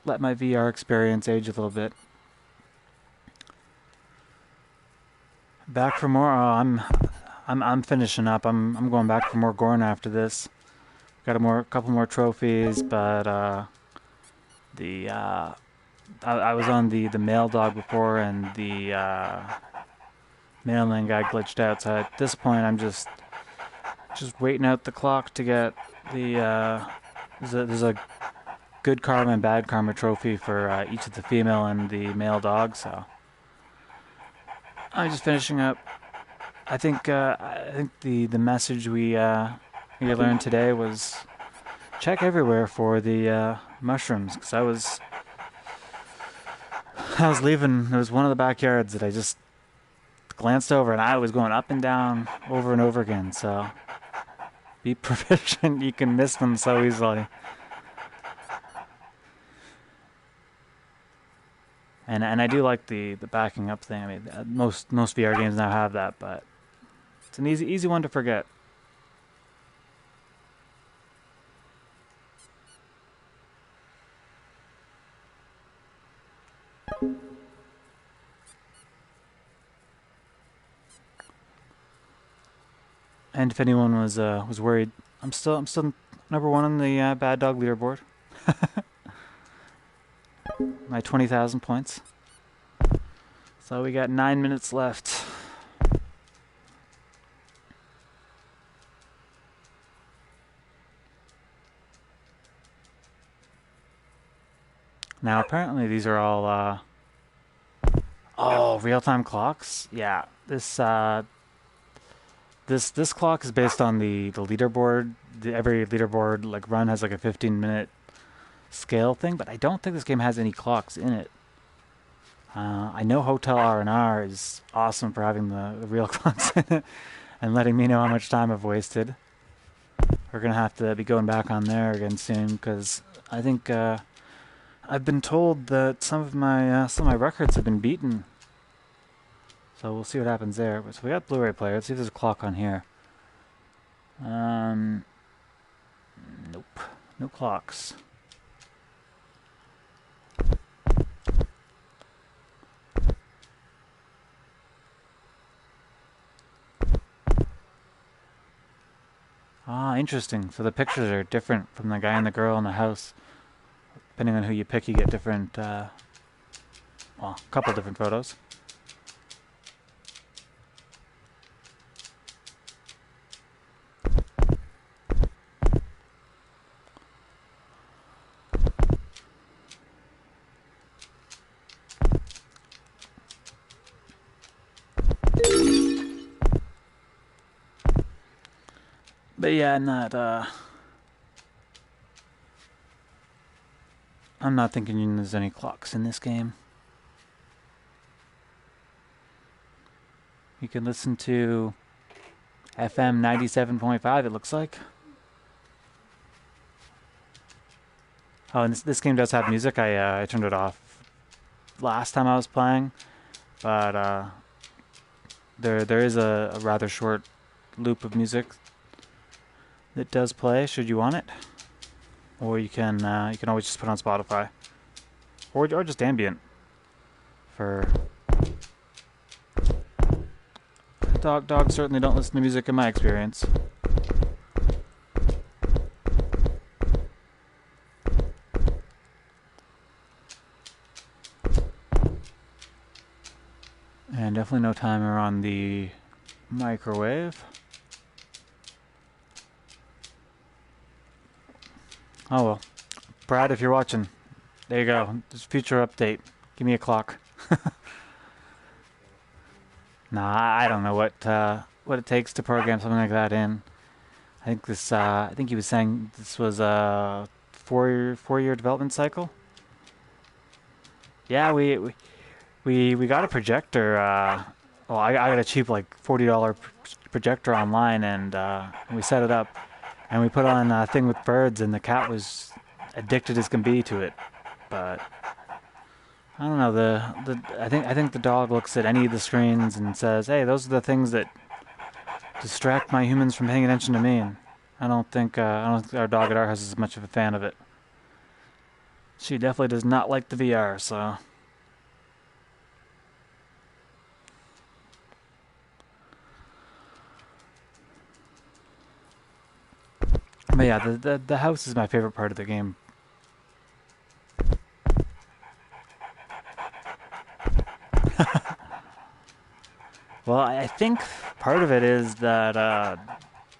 let my VR experience age a little bit. Back for more. Oh, I'm finishing up. I'm going back for more Gorn after this. Got a couple more trophies, but I was on the male dog before, and the mailman guy glitched out. So at this point, I'm just waiting out the clock to get the there's a good karma and bad karma trophy for each of the female and the male dogs. So I'm just finishing up. I think the message we learned today was check everywhere for the mushrooms, because I was leaving. There was one of the backyards that I just glanced over, and I was going up and down over and over again. So be proficient, you can miss them so easily. And I do like the backing up thing. I mean, most VR games now have that, but it's an easy one to forget. And if anyone was worried, I'm still number one on the Bad Dog leaderboard. My 20,000 points. So we got 9 minutes left. Now apparently these are all real-time clocks. Yeah, this clock is based on the leaderboard. Every leaderboard like run has like a 15-minute scale thing, but I don't think this game has any clocks in it. I know Hotel R&R is awesome for having the real clocks in it and letting me know how much time I've wasted. We're gonna have to be going back on there again soon because I think I've been told that some of my records have been beaten. So we'll see what happens there. So we got Blu-ray player. Let's see if there's a clock on here. Nope, no clocks. Ah, interesting. So the pictures are different from the guy and the girl in the house. Depending on who you pick, you get different, well, a couple different photos. But yeah, I'm not thinking there's any clocks in this game. You can listen to FM 97.5, it looks like. Oh, and this game does have music. I turned it off last time I was playing, but there is a rather short loop of music that does play should you want it, or you can always just put it on Spotify, or just ambient. For dogs certainly don't listen to music in my experience. And definitely no timer on the microwave. Oh well. Brad, if you're watching, there you go. This future update. Give me a clock. Nah, I don't know what it takes to program something like that in. I think this. I think he was saying this was a four-year development cycle. Yeah, we got a projector. Well, I got a cheap like $40 projector online, and we set it up, and we put on a thing with birds, and the cat was addicted as can be to it. But I don't know. I think the dog looks at any of the screens and says, "Hey, those are the things that distract my humans from paying attention to me." And I don't think our dog at our house is much of a fan of it. She definitely does not like the VR. So. But yeah, the house is my favorite part of the game. Well, I think part of it is that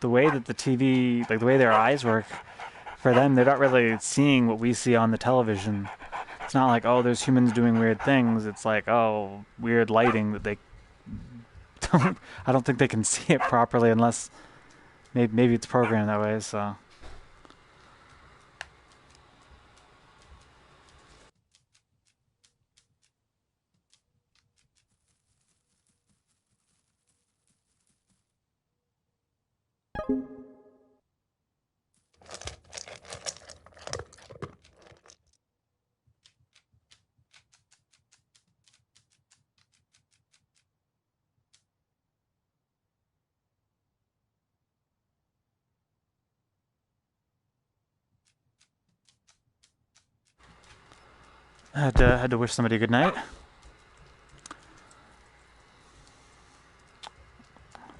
the way that the TV, like the way their eyes work, for them, they're not really seeing what we see on the television. It's not like, oh, there's humans doing weird things. It's like, oh, weird lighting that they don't. I don't think they can see it properly unless maybe it's programmed that way. So. Had to wish somebody good night.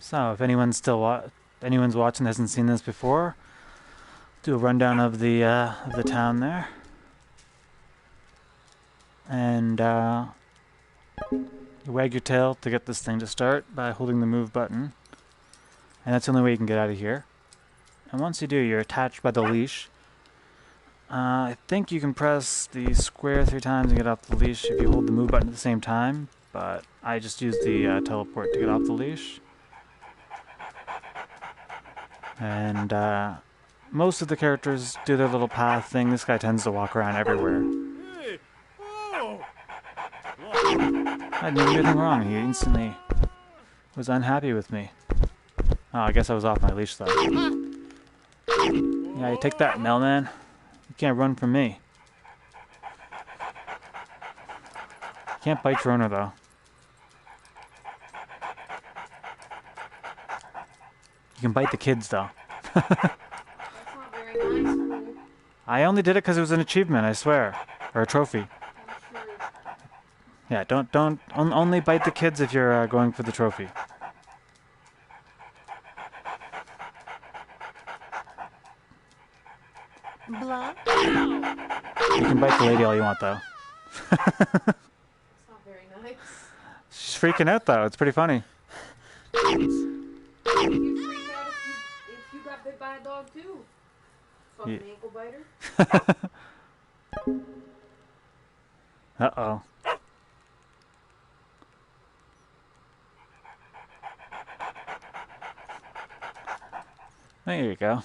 So if anyone's watching that hasn't seen this before, do a rundown of the town there, and you wag your tail to get this thing to start by holding the move button, and that's the only way you can get out of here. And once you do, you're attached by the leash. I think you can press the square 3 times and get off the leash if you hold the move button at the same time, but I just used the teleport to get off the leash. And most of the characters do their little path thing. This guy tends to walk around everywhere. Hey! Oh! I didn't do anything wrong. He instantly was unhappy with me. Oh, I guess I was off my leash though. Yeah, you take that, mailman. You can't run from me. You can't bite your owner though. You can bite the kids though. That's not very nice, Pooh. I only did it because it was an achievement, I swear. Or a trophy. I'm sure. Yeah, only bite the kids if you're going for the trophy. Blah. You can bite the lady all you want though. That's not very nice. She's freaking out though, it's pretty funny. You freak out if you got bit by a dog too. Fucking Yeah. ankle biter. Uh-oh. There you go.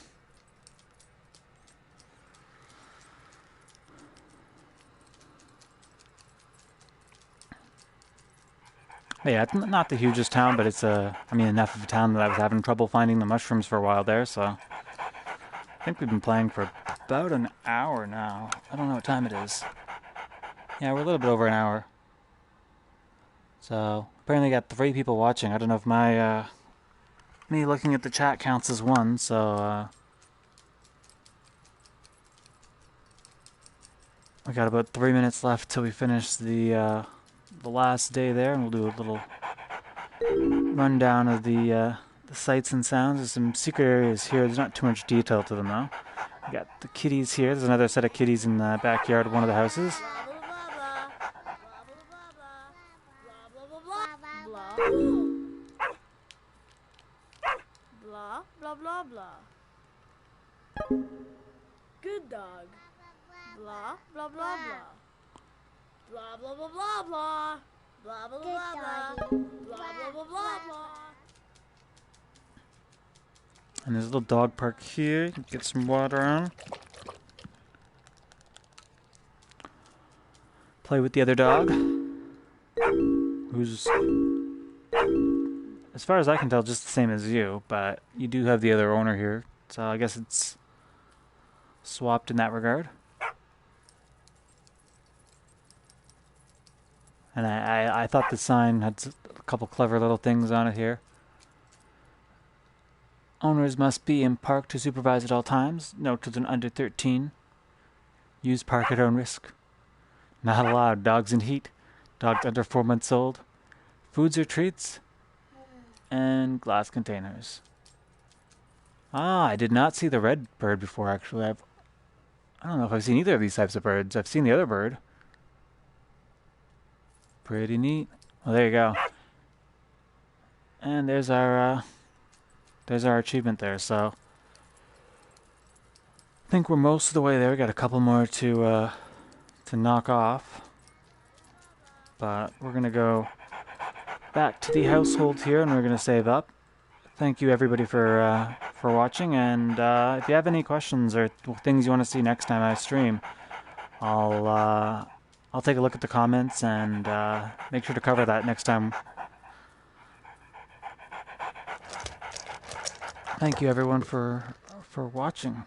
Yeah, it's not the hugest town, but it's enough of a town that I was having trouble finding the mushrooms for a while there, so I think we've been playing for about an hour now. I don't know what time it is. Yeah, we're a little bit over an hour. So, apparently got 3 people watching. I don't know if my, me looking at the chat counts as 1, so, we got about 3 minutes left till we finish the last day there, and we'll do a little rundown of the sights and sounds. There's some secret areas here. There's not too much detail to them, though. We got the kitties here. There's another set of kitties in the backyard of one of the houses. Blah blah blah blah. Good dog. Blah blah blah blah. Blah blah blah blah blah. Blah blah blah blah. Blah blah blah blah blah. And there's a little dog park here. You can get some water on. Play with the other dog, who's, as far as I can tell, just the same as you, but you do have the other owner here, so I guess it's swapped in that regard. And I thought the sign had a couple clever little things on it here. Owners must be in park to supervise at all times. No children under 13. Use park at own risk. Not allowed. Dogs in heat. Dogs under 4 months old. Foods or treats. And glass containers. Ah, I did not see the red bird before, actually. I don't know if I've seen either of these types of birds. I've seen the other bird. Pretty neat. Well, there you go. And there's our achievement there. So I think we're most of the way there. We got a couple more to knock off, but we're gonna go back to the household here, and we're gonna save up. Thank you everybody for watching, and if you have any questions or things you want to see next time I stream, I'll take a look at the comments and make sure to cover that next time. Thank you everyone for watching.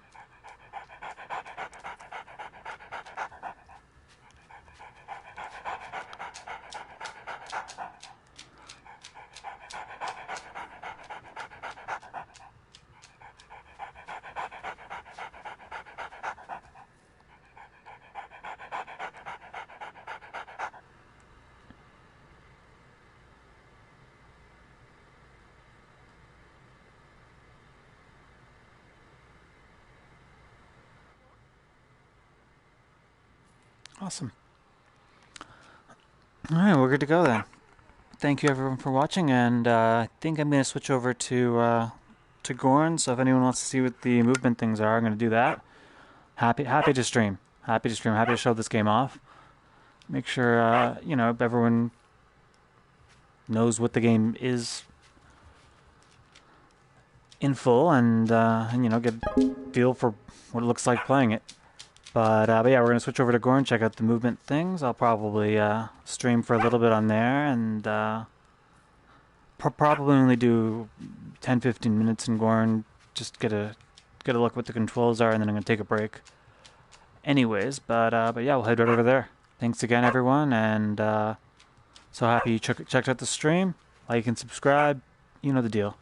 Awesome. Alright, we're good to go then. Thank you everyone for watching, and I think I'm going to switch over to Gorn, so if anyone wants to see what the movement things are, I'm going to do that. Happy to stream. Happy to show this game off. Make sure, you know, everyone knows what the game is in full, and you know, get a feel for what it looks like playing it. But yeah, we're going to switch over to Gorn, check out the movement things. I'll probably stream for a little bit on there, and probably only do 10-15 minutes in Gorn, just get a look what the controls are, and then I'm going to take a break. Anyways, but yeah, we'll head right over there. Thanks again, everyone, and so happy you checked out the stream. Like and subscribe. You know the deal.